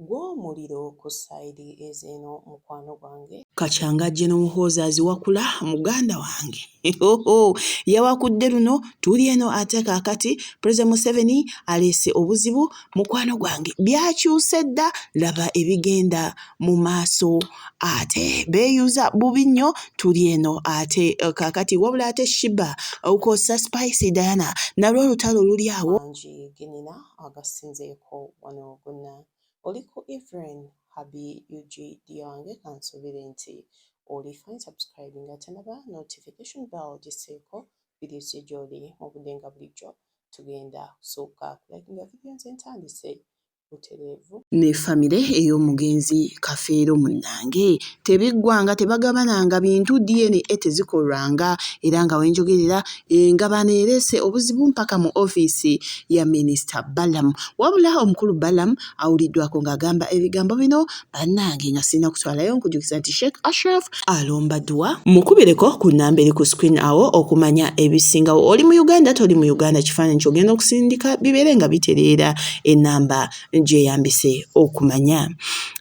gw'omuliro ku sayidi ez'eno mukwano gwange. Kachangajje n'omuhoozi aziwakula muganda wange. Yawakudde luno tuli eno ate kaakati President Museveni aleese obuzibu mukwano gwange. Byakyuse dda laba ebigenda mu maaso ate beeyuza bubi nnyo tuli eno ate kaakati wabula ate Shiba ukosa Spicy Diana nalwo olutalo luli awo. Mangi genina agasinzeeko wano gonna oli ku Evelyn Habi UG Dionge kansobere nti oli fine subscribe nga tanaba notification bell giseeko videos gy'oli mu budde nga bulijjo tugenda kusooka kulakinga videos entandise butereevu. Ne famire ey'omugenzi Kafeero munnange tebiggwanga tebagabananga bintu DNA tezikolwanga era nga wenjogerera nga baneerese obuzibu mpaka mu ofiisi ya Minisita Balaam wabula omukulu Balaam awuliddwako ng'agamba ebigambo bino bannange nga sirina kutwalayo nkujukiza nti Sheikh Ashraf alomba dduwa mukubireko ku nnamba eri ku screen awo okumanya ebisingawo. Oli mu Uganda toli mu Uganda kifaananyi ky'ogenda okusindika bibeere nga bitereera ennamba gyeyambise okumanya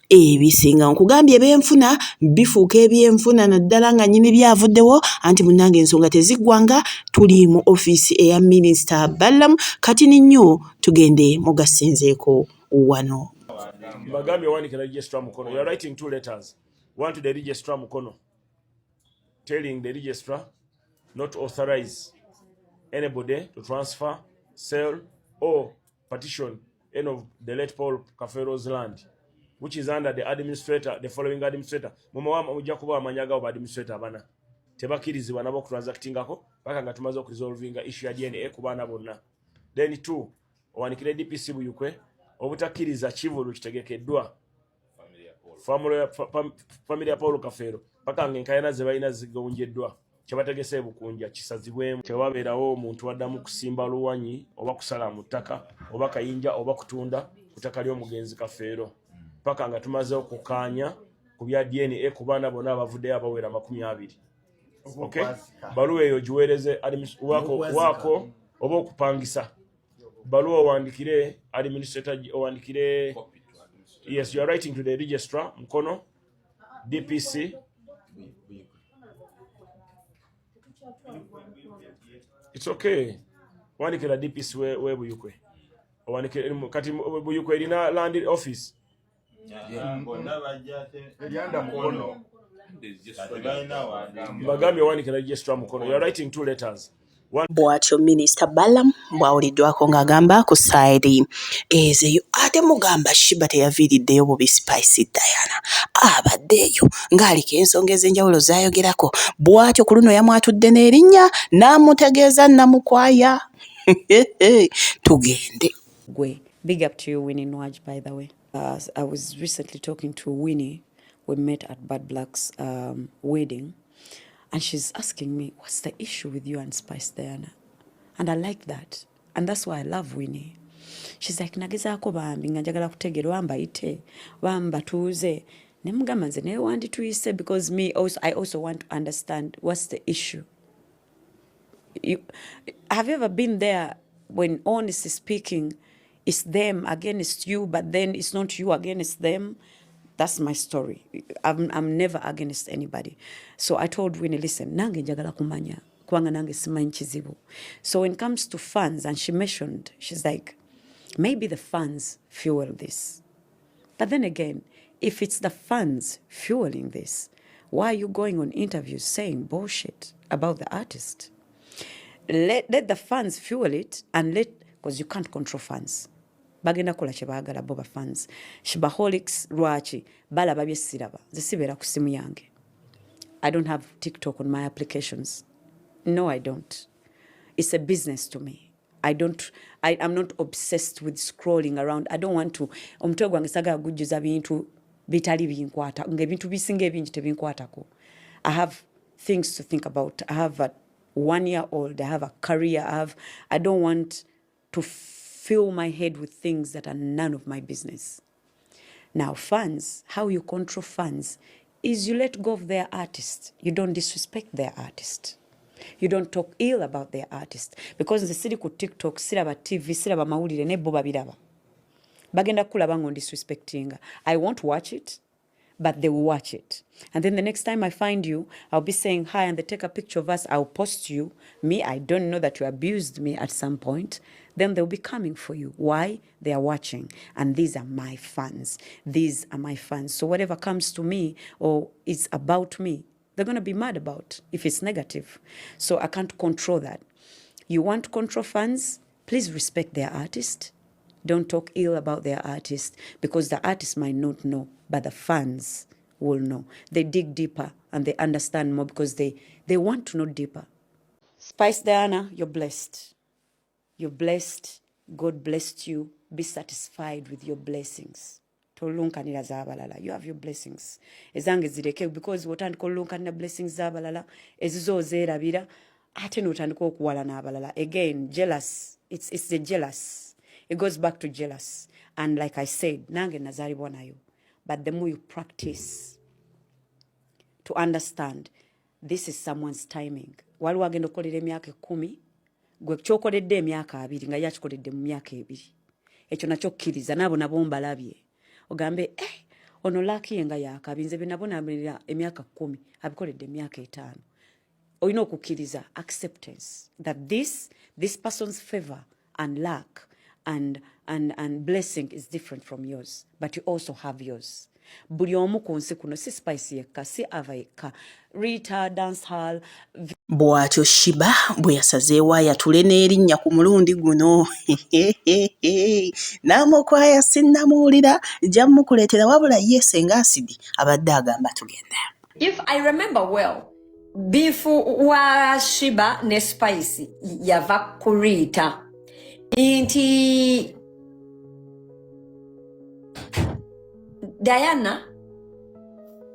ebisinga. Nkugambye ebyenfuna bifuuka ebyenfuna naddala nga nnyini byavuddewo anti munnange ensonga teziggwanga tuli mu ofiisi eya Minisita Balaam kati nnyo tugende mugasinzeeko wano. Mbagambye wanikira registrar Mukono. You are writing 2 letters. One to the registrar Mukono, telling the registrar not to authorize anybody to transfer, sell, or partition any of the late Paul Kafeero's land, which is under the administrator, the following administrator. Mumawama ujja kuba amanyaga oba administrator abana. Tebakirizibwa nabo ku transactingako paka nga tumaze okuresolvinga issue ya DNA ku baana bonna. Then 2, owanikire DPC Buyukwe obutakiriza kivulu kitegekeddwa family ya Paul Kafeero paka ng'enkayana ze balina zigonjeddwa kyebategese bukunja kisazibwemu tewabeerawo omuntu waddamu kusimba luwanyi oba kusala mu ttaka oba kayinja oba kutunda ku ttaka ly'omugenzi Kafeero paka nga tumaze okukaanya ku bya DNA ku baana bonna abavuddeyo abawera 20. Okay? Baluwa eyo giweereze wako oba okupangisa baluwa owandikire administrator owandikire. Yes, you are writing to the registrar Mukono DPC it's okay. Wandikira DPC we Buyukwe owandikire kati Buyukwe erina land office Elianda Mukono. Mbagambye wandikira registrar Mukono. You are writing 2 letters. Bw'atyo Minisita Balaam bw'awuliddwako ng'agamba ku sayidi ezeyo ate mugamba Shiba teyaviiriddeyo bubi Spicy Diana abaddeeyo ng'aliko ensonga ez'enjawulo z'ayogerako bw'atyo ku luno yamwatudde n'erinnya n'amutegeeza namukwaya. Tugende. Big up to you, Winnie Nwaj, by the way. I was recently talking to Winnie. We met at Bad Black's wedding. And she's asking me, what's the issue with you and Spice Diana? And I like that. And that's why I love Winnie. She's like, nagezaako bambi nga njagala kutegeera wambayite wambatuuze ne mugamba nze naye wandituyise because I also want to understand what's the issue. Have you ever been there when, honestly speaking, it's them against you, but then it's not you against them? That's my story. I'm never against anybody. So I told Winnie, listen, nange njagala kumanya kubanga nange simanyi kizibu. So when it comes to funds, and she mentioned, she's like, maybe the funds fuel this. But then again, if it's the funds fueling this, why are you going on interviews saying bullshit about the artist? Let the funds fuel it, and because you can't control funds. Bagenda kola kye baagala boba fans shibaholics lwaki balaba bye siraba nze sibeera ku simu yange. I don't have TikTok on my applications. No, I don't. It's a business to me. I'm not obsessed with scrolling around. I don't want to omutwe gwange sagala gujjuza bintu bitali binkwata ng'ebintu bisinga ebingi tebinkwatako. I have things to think about. I have a 1-year-old. I have a career. I don't want to fill my head with things that are none of my business. Now, fans, how you control fans is you let go of their artist. You don't disrespect their artist. You don't talk ill about their artist. Because the city could TikTok, siraba TV, siraba mawulire ne bo babiraba. bagenda kulaba ngo disrespectinga. I won't watch it, but they will watch it. And then the next time I find you, I'll be saying hi and they take a picture of us. I'll post you. Me, I don't know that you abused me at some point. Then they'll be coming for you. Why? They are watching. And these are my fans. These are my fans. So whatever comes to me or is about me, they're going to be mad about if it's negative. So I can't control that. You want to control fans? Please respect their artist. Don't talk ill about their artist because the artist might not know, but the fans will know. They dig deeper and they understand more because they want to know deeper. Spice Diana, you're blessed. You're blessed. God blessed you. Be satisfied with your blessings. Tolunkanira z'abalala. You have your blessings. Ezange zireke because wotandika olunkanira blessings z'abalala ezizo zeerabira ate n'otandika okuwala n'abalala. Again, jealous. It's the jealous. It goes back to jealous. And like I said, nange nazalibwa nayo. But the more you practice to understand, this is someone's timing. Waliwo agenda okukolera emyaka 10, gwe kyokoledde emyaka 2 nga yakikoledde mu myaka 2. Ekyo nakyo kkiriza nabo nabo mbalabye. Ogambe, ono laki nga yakabinze binabo namirira emyaka 10, abikoledde emyaka 5. Olina okukkiriza acceptance that this person's favor and luck and blessing is different from yours, but you also have yours. Buli omu ku nsi kuno si Spice yekka, si Ava yekka, Rita, Dancehall. Bw'atyo Shiba bwe yasazeewo ayatule n'erinnya ku mulundi guno. N'amukwaya sinnamuwulira gy'amukuleetera wabula ye Senga Asidi abadde agamba tugenda. If I remember well, before Shiba ne Spice yava ku Rita inti Diana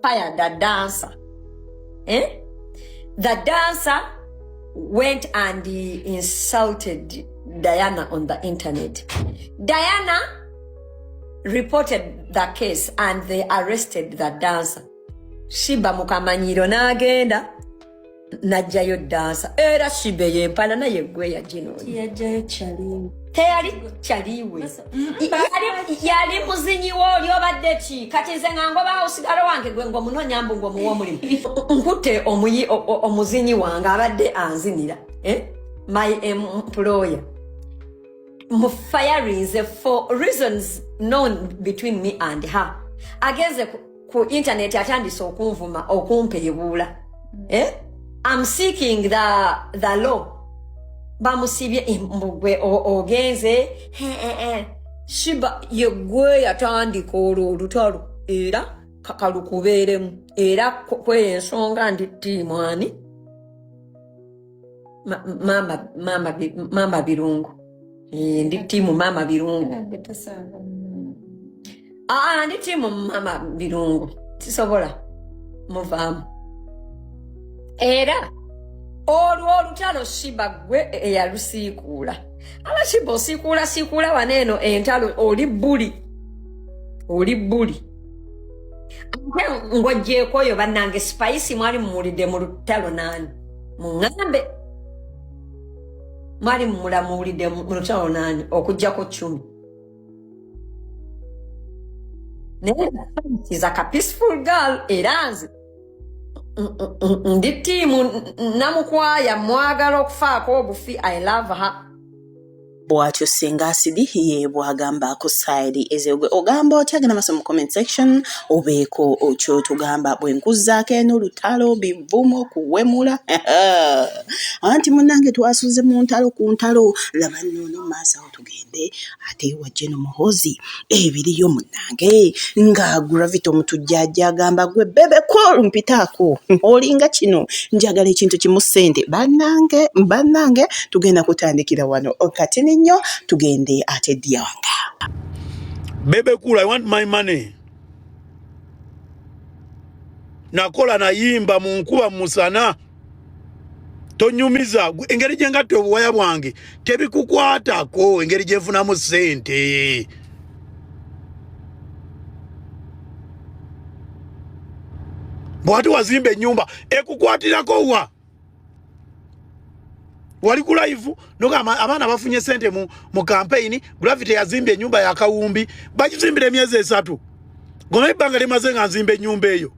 fired the dancer. The dancer went and insulted Diana on the internet. Diana reported the case and they arrested the dancer. Shiba mukamanyiro n'agenda najjayo dancer. Era Shiba yempala naye gwe ya jino. Yajayo chaliwe. Teyali chaliwe. Yali muzinyi wo lyobadde ki kati nze nga ngoba osigalo wange gwe ngo munonya mbu ngo muwo mulimu. Nkute omuzinyi wange abadde anzinira. My employer. Mufirinze for reasons known between me and her. Ageze ku internet atandise okunvuma okumpeebula. I'm seeking the law. Bamusibye mbugwe ogenze Shiba yegwe yatandika olutalo era kakalukubeeremu era kwensonga ndi timwani mama birungu ndi timu mama birungu ndi timu mama birungu tisobola muvamu era olutalo Shiba gwe eyalusiikuula ala Shiba osiikuula waneeno entalo oli bbuli ate ng'oggyeko bannange Spice mwali mumulidde mu lutalo nani muŋŋambe mwali mulamuwulidde mu lutalo nani okuggyako 10 naye is a peaceful girl era nze ndi tiimu namukwaya mwagala okufaako obufi. I love her. Bw'atyo Senga Asidi ye bw'agamba ku side ezegwe ogamba otya genda maso mu comment section obeeko okyo tugamba bwe nkuzzaako eno lutalo bivumo kuwemula anti munnange twasuze mu ntalo ku ntalo laba nno maaso awo tugende ate wajje no muhoozi ebiriyo munnange nga gravity omutujjajja agamba gwe bebe ko mpitaako olinga kino njagala ekintu kimu ssente bannange tugenda kutandikira wano okati nnyo tugende ate Diawanga. Baby cool, I want my money. Nakola nayimba mu nkuba musana. Tonyumiza engeri gye ngatte obuwaya bwange tebikukwatako engeri gye nfunamu ssente. Bw'ati wazimba ennyumba ekukwatirako wa? wali ku live noga abaana bafunye sente mu campaign Gravity yazimbye nyumba ya Kawumbi bakizimbire emyezi 3 goma ibanga limaze nga nzimbe nyumba eyo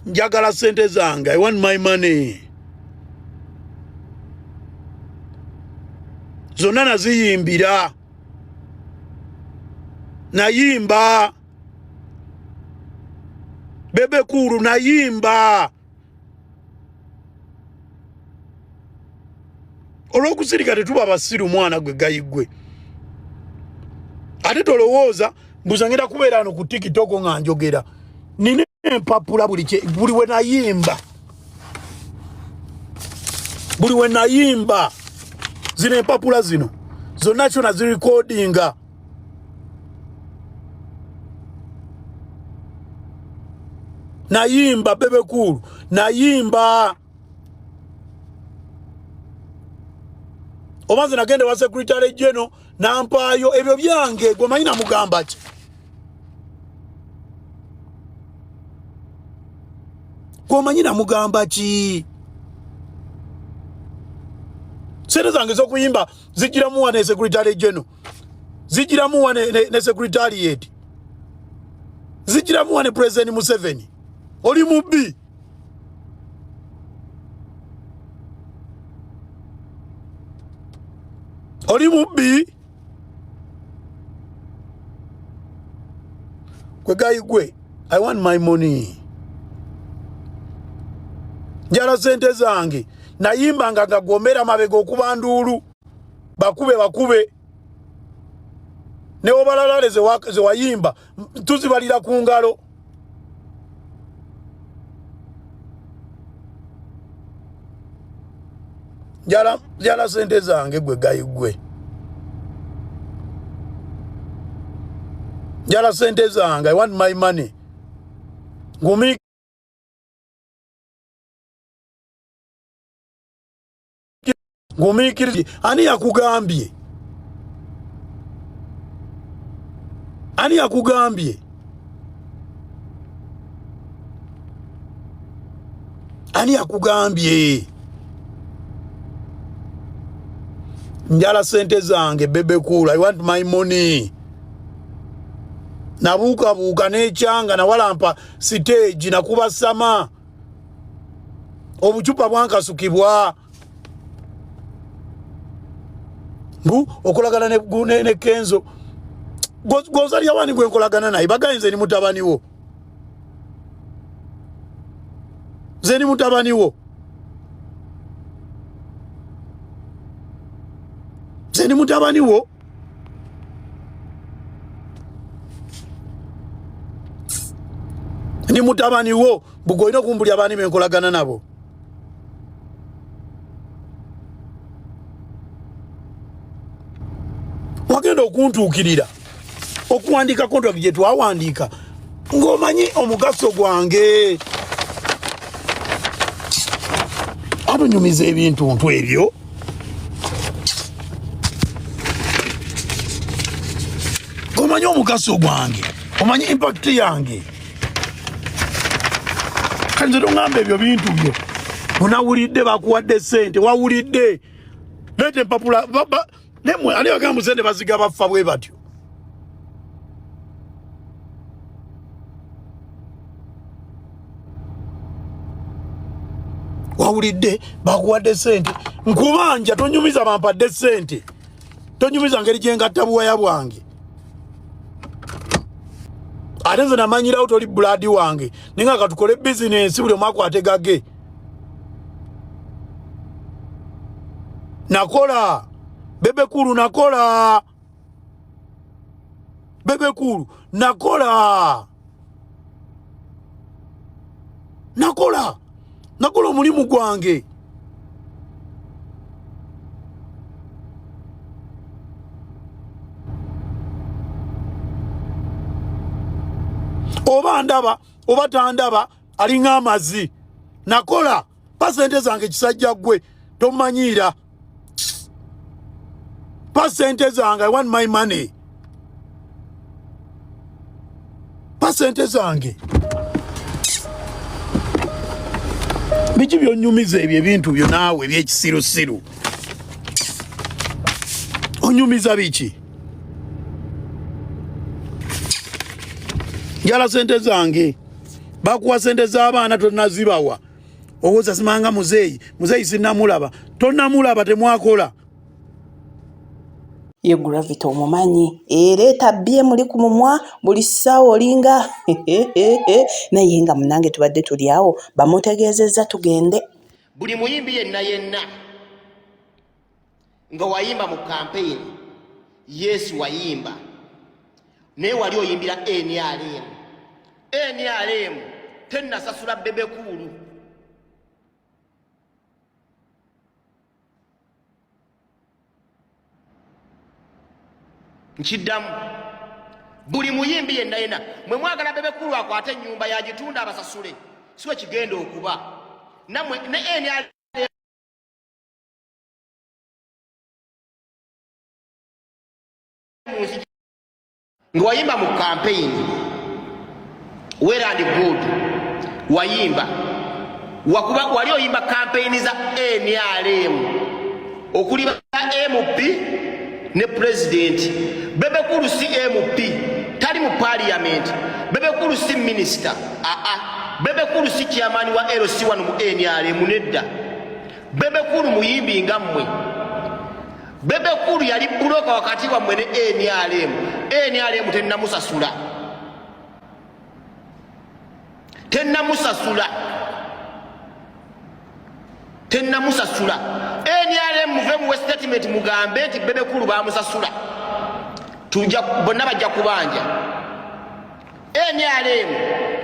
njagala sente zange I want my money zonna naziyimbira nayimba bebe kuru nayimba olwokusirika tetuba basiru mwana gwe gayigwe ate tolowooza mbuzangera kubeera ano ku TikTok nga njogera nina empapula buli we nayimba zino empapula zino zonna kyo nazirikodinga nayimba bebe kuru nayimba omanze nagende wa secretary general nampaayo ebyo byange gwe manyi namugamba ki gwe manyi namugamba ki sente zange z'okuyimba zijiramu wane secretary general zijiramu wane ne secretariat zijiramu wane president Museveni oli mubbi oli mubbi kwe gayi gwe I want my money njala sente zange nayimba nga gagombera mabega okuba nduulu bakube ne obalalale ze wayimba tuzibalira ku ngalo njala sente zange gwe gayi gwe njala sente zange I want my money ngumikirije ani yakugambye njala sente zange bebe cool I want my money nabuuka n'ekyanga nawalampa stage nakuba sama obucupa bwankasukibwa okolagana ne Kenzo gozali awani gwe nkolagana naye bagayenze ni mutabani wo zeni mutabani wo ni mutabani wo bugoyina kumbuli abani benkolagana nabo wagenda okuntuukirira okuwandika contract gye twawandiika ng'omanyi omugaso gwange atonyumiza ebintuntu ebyo ng'omanyi omugaso gwange omanyi impact yange kanze tongamba ebyo bintu byo unawulidde bakuwadde sente wawulidde lete empapula nemwe ani bagamba sente baziga bafa bwe batyo wawulidde bakuwadde sente nkubanja tonyumiza bampadde sente tonyumiza ngeri gyengatta buwaya bwange ate nze namanyirawo toli buladi wange ninga katukole bizinensi buli omwaka ategage nakola bebe kulu nakola omulimu gwange oba ndaba oba tandaba alinga amazi nakola pasente zange kisajja gwe tomanyira pasente zange I want my money pasente zange biki byonyumiza ebyo ebintu byo naawe ebyekisirusiru onyumiza biki njala sente zange bakuwa sente z'abaana tonazibawa owoza simanga muzeeyi sinamulaba tonamulaba temwakola ye gravity omumanyi ereeta bye muli ku mumwa buli ssaawa olinga naye nga munange tubadde tuli awo bamutegeezezza tugende buli muyimbi yenna nga wayimba mu campaign yes wayimba naye wali oyimbira NRM tennasasula bebekulu nkiddamu buli muyimbi yenna mwe mwagala bebekulu akwate ennyumba yagitunda abasasule siwe kigenda okuba namwe ne NRM nga wayimba mu campaign well and good wayimba wakuba wali oyimba campaign za NRM okuli ba MP ne president bebekulu si MP tali mu parliament bebekulu si minister bebekulu si chairman wa LC1 mu NRM nedda bebekulu muyimbi ngammwe bebekulu yali buloka wakati wa mwene NRM tennamusasula NRM muve mu statement mugambe nti bebekulu bamusasula tujja bonna bajja kubanja NRM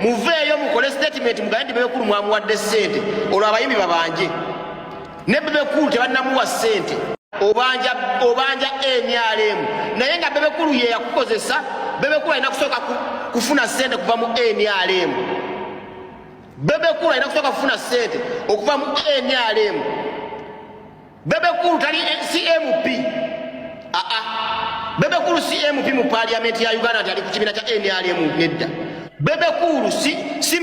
muveeyo mukole statement mugambe nti bebekulu mwamuwadde ssente olwo abayimbi babanje ne bebekulu tebannamuwa ssente obanja NRM naye nga bebekulu ye yakukozesa bebekulu alina kusooka kufuna ssente kuva mu NRM bebekulu alina kusooka kufuna ssente okuva mu NRM bebekulu tali si MP bebekulu si MP mu parliament ya Uganda nti ali ku kibiina kya NRM nedda bebekulu si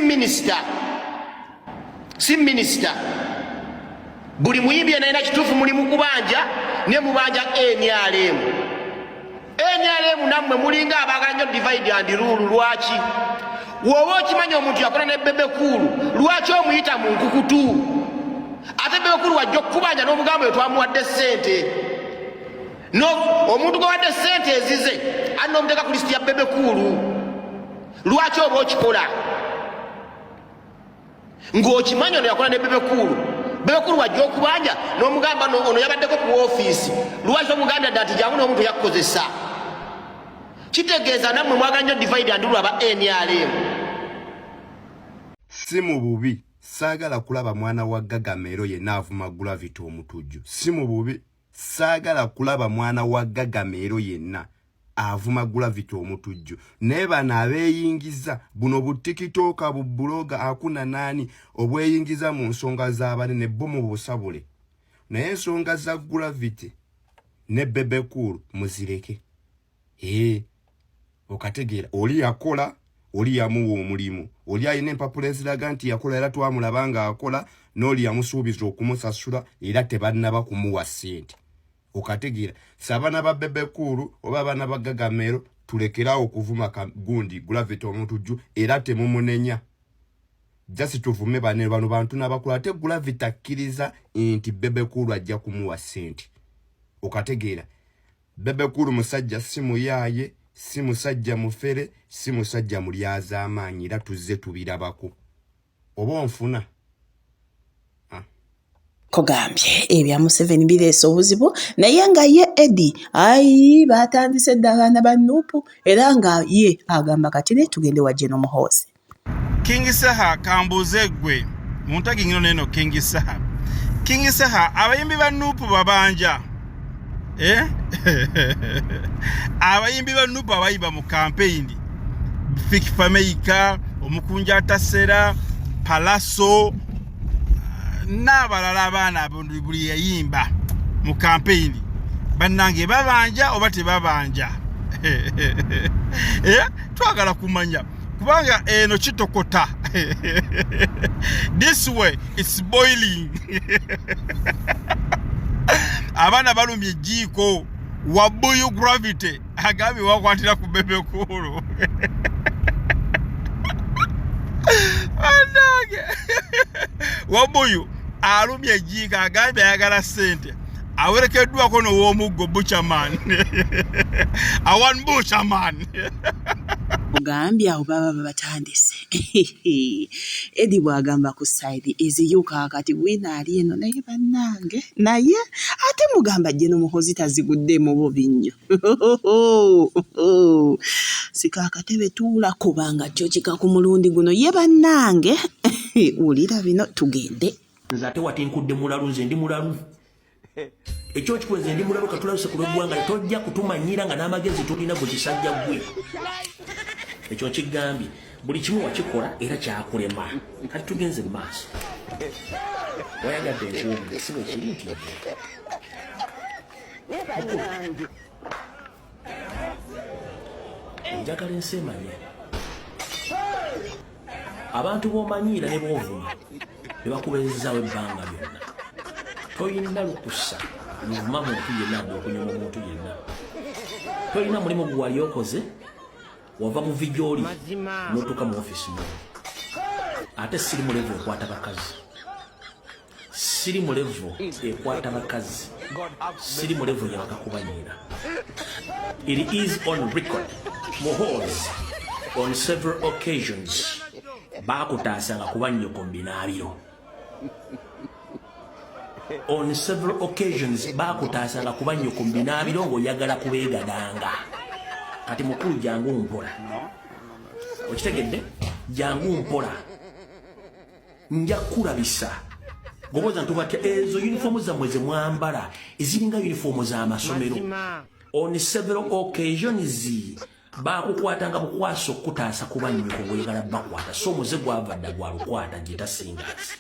minister buli muyimbi yenna kituufu muli mu kubanja ne mubanja NRM nammwe mulinga abaagala nnyo divide and rule lwaki woba okimanya omuntu yakola ne bebekulu lwaki omuyita mu nkukutu ate bebekulu wajja okukubanja n'omugamba we twamuwadde ssente omuntu gwe wadde ssente ezize alina omuteeka ku lisiti ya bebekulu lwaki oba okikola ng'okimanya ono yakola ne bebekulu wajja okubanja n'omugamba ono yabaddeko ku ofiisi lwaki omuganda dda nti jangu n'omuntu yakukozesa kitegeeza nammwe mwagala nnyo divide and rule aba NRM si mu bubi saagala kulaba mwana wa Gagamero yenna avuma gravity omutujju si mu bubi saagala kulaba mwana wa Gagamero yenna avuma gravity omutujju naye bano abeeyingiza buno butikitooka bubbuloga akuna nani obweyingiza mu nsonga z'abanene bo mu busabule naye ensonga za gravity ne bebekulu muzireke okategeera oli yakola oli yamuwa omulimu oli ayina empapula eziraga nti yakola era twamulaba nga akola n'oli yamusuubiza okumusasula era tebannaba kumuwa ssente okategeera sabana ba bebekulu oba abana ba Gagamero tulekerawo okuvuma gundi gravity omutujju era temumunenya jasi tuvume bano bantu n'abakulu ate gravity akkiriza nti bebekulu ajja kumuwa ssente okategeera bebekulu musajja si muyaaye si musajja mufere si musajja mulyaza amaanyi era tuzze tubirabako oba onfuna kogambye ebya Museveni bireese obuzibu naye nga ye Eddie batandise dda abaana ba Nuupu era nga ye agamba kati ne tugende wa General Muhoozi King Saha kambuze gwe muntagi ngino neno King Saha abayimbi ba Nuupu babanja abayimbi ba Nuupu abayimba mu campaign Fik Fameika omukunja tasera Palaso n'abalala abaana buli yayimba mu campaign bannange babanja oba tebabanja twagala kumanya kubanga eno kitokota. This way it's boiling. Abana balumye jiko wabuyu gravity agabi wakwatira ku bebe kulu. Anage wabuyu alumye jika agabi ayagala sente awerekeddwako no w'omuggo butcherman. Awan butcherman. Ogambye awo baba batandise. Edi bwagamba ku side eziyuka kati wina ali eno naye bannange naye ate mugamba jeno muhoozi taziguddemu bubi nnyo. Sika akatebe tuula kubanga kyo kika ku mulundi guno ye bannange. Ulira bino tugende. Nze ate wati nkudde mulalu nze ndi mulalu. Ekyo kikweze ndi mulalu katulabise ku lw'eggwanga tojja kutumanyira nga n'amagezi tulina gwe kisajja gwe. Ekyo kigambye buli kimu wakikola era kyakulema. Kati tugenze mu maaso. Wayagadde enkuumu si bwe kiri nti njagala ensi emanye abantu b'omanyiira ne b'ovuma ne bakubeezezaawo ebbanga byonna. Toyina lukusa luvuma muntu yenna okunyoma omuntu yenna. Toyina mulimu gwe wali okoze wava mu vigyoli n'otuuka mu ofisi mo. Ate siri mu level ekwata bakazi. Siri mu level ekwata bakazi. Siri mu level yabakakubanyiira. It is on record. Muhoozi on several occasions baakutaasanga kuba nnyoko mbinaabiro. On several occasions baakutaasanga kuba nnyoko mbinaabiro ng'oyagala kubeegadanga. Kati mukulu jangu mpola. Okitegedde? Jangu mpola. Nja kulabisa. Goboza ntubatya ezo uniform zammwe ze mwambala eziringa uniform za amasomero. On several occasions baakukwatanga bukwaso okutaasa kuba nnyoko ng'oyagala bakwata. So muze gwavadda gwa lukwata gyeta singers.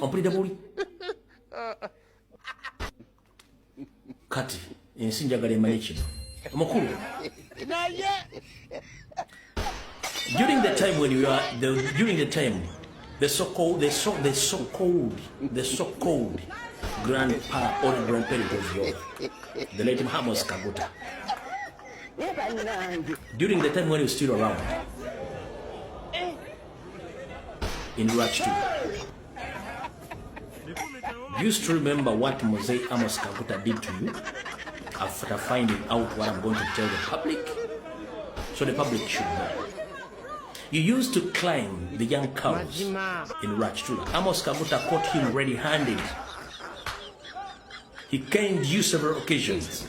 Ompulidde buli? Kati ensi njagala emanye kino. Omukulu. During the time when you are the so-called grandpa or grandparent of yours, the late Amos Kaguta. During the time when he was still around in Rach 2, you used to remember what Mosaic Amos Kaguta did to you after finding out what I'm going to tell the public, so the public should know. You used to climb the young cows in Rach 2. Amos Kaguta caught him ready-handed. He caned you several occasions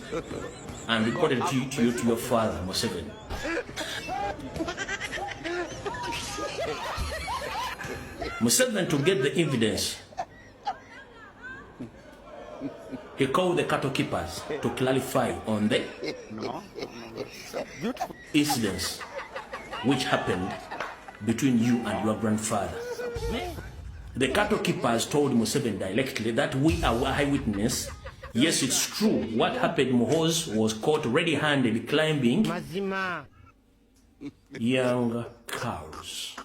and reported to your father, Museveni. Museveni, to get the evidence, he called the cattle keepers to clarify on the incidents which happened between you and your grandfather. The cattle keepers told Museveni directly that we are eyewitness. Yes, it's true. What happened, Muhoozi was caught ready-handed climbing young cows.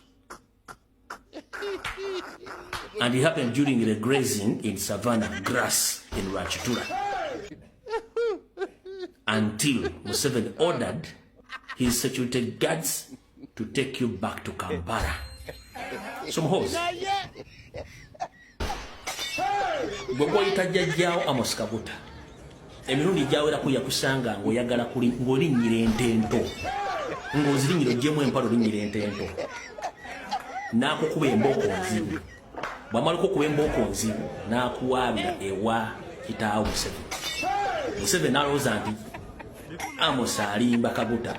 And it happened during the grazing in savannah grass in Rachtura. Until Museveni ordered his security guards to take you back to Kampala. So Muhoozi, Gogoita jajjao Amos Kaguta. Emirundi jawera kuya kusanga ngoyagala kuli ngolinyire entento. Ngozirinyiro jemu empalo linyire entento. Nako kuba emboko nzibu. Bwamaliko kuba emboko nzibu nakuwabira ewa kitaawo Museveni. Museveni alowooza nti Amos alimba Kaguta.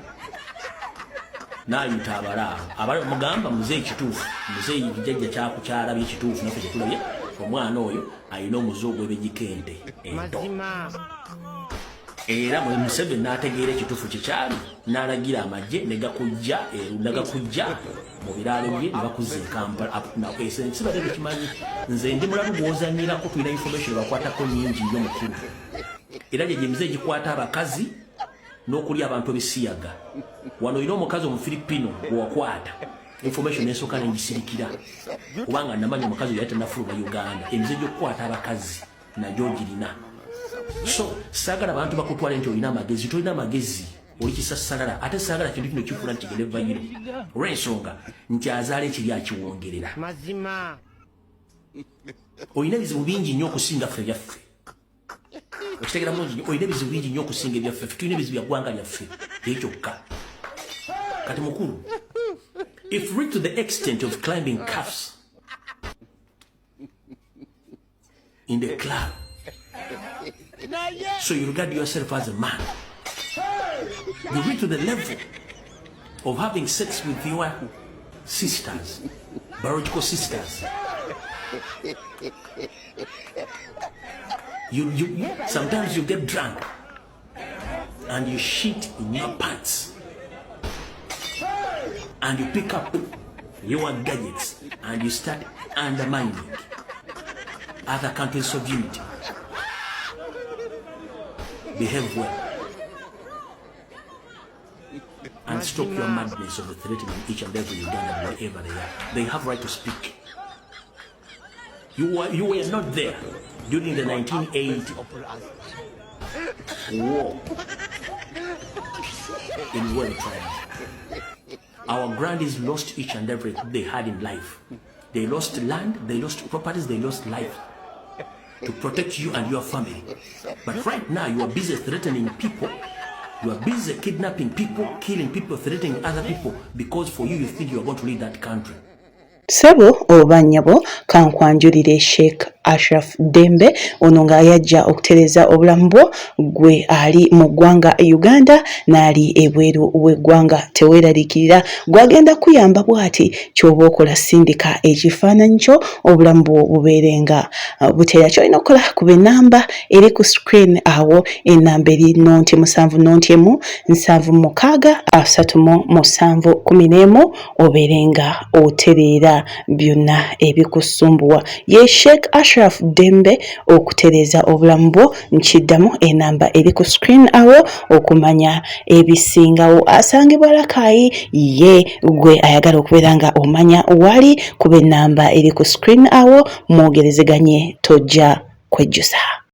Nayita abalaawo. Abali mugamba muzeeyi kituufu. Muzeeyi jjajja kyakukyalabye ekituufu naffe kye tulabye. Omwana oyo alina omuze ogw'ebigikente ento. Era Museveni n'ategeera ekituufu kyekyali n'alagira amagye ne gakujja mu biraalo bye ne bakuzza e Kampala. Ensi badde kimanyi nze ndi mulalu gw'ozanyirako tulina information bakwatako nnyingi nnyo mukulu. Era gye muzeeyi gikwata abakazi n'okulya abantu ebisiyaga wano olina omukazi omufiripino gwewakwata information esooka nengisirikira kubanga namanyi omukazi oyo yali tannafuluma Uganda emize gy'okukwata abakazi nagyo girina so saagala abantu bakutwala nti olina amagezi tolina amagezi oli kisassalala ate saagala kintu kino kifuula nti kigende vayiro olw'ensonga nti azaala ekiri akiwongerera mazima olina ebizibu bingi nnyo okusinga ffe byaffe okitegera bulungi olina ebizibu bingi nnyo okusinga ebyaffe tulina ebizibu bya ggwanga lyaffe ekyokka kati mukulu if reached to the extent of climbing cuffs in the club so you regard yourself as a man you reach to the level of having sex with your sisters biological sisters you sometimes you get drunk and you shit in your pants and you pick up your gadgets and you start undermining other countries of unity. Behave well and stop your madness of threatening each and every Ugandan wherever they are. They have right to speak. You were not there during the 1980 war in World Trade. Our grandees lost each and everything they had in life. They lost land, they lost properties, they lost life to protect you and your family. But right now you are busy threatening people. You are busy kidnapping people, killing people, threatening other people because for you think you are going to lead that country. Sabo oba nnyabo kankwanjulire Sheikh Ashraf Dembe ono nga yajja okutereza obulamu bwo gwe ali mu ggwanga Uganda n'ali ebweru w'eggwanga teweeraliikirira gwagenda kuyamba bw'ati ky'oba okola sindika ekifaananyi kyo obulamu bwo bubeerenga buteera ky'olina okukola kuba ennamba eri ku screen awo ennamba eri 0797363711 obeerenga otereera byonna ebikusumbuwa ye Sheikh Ashraf Dembe okutereza obulamu bwo nkiddamu enamba eri ku screen awo okumanya ebisingawo asangibwa Rakai ye gwe ayagala okubeera nga omanya wali kuba enamba eri ku screen awo mwogerezeganye tojja kwejjusa.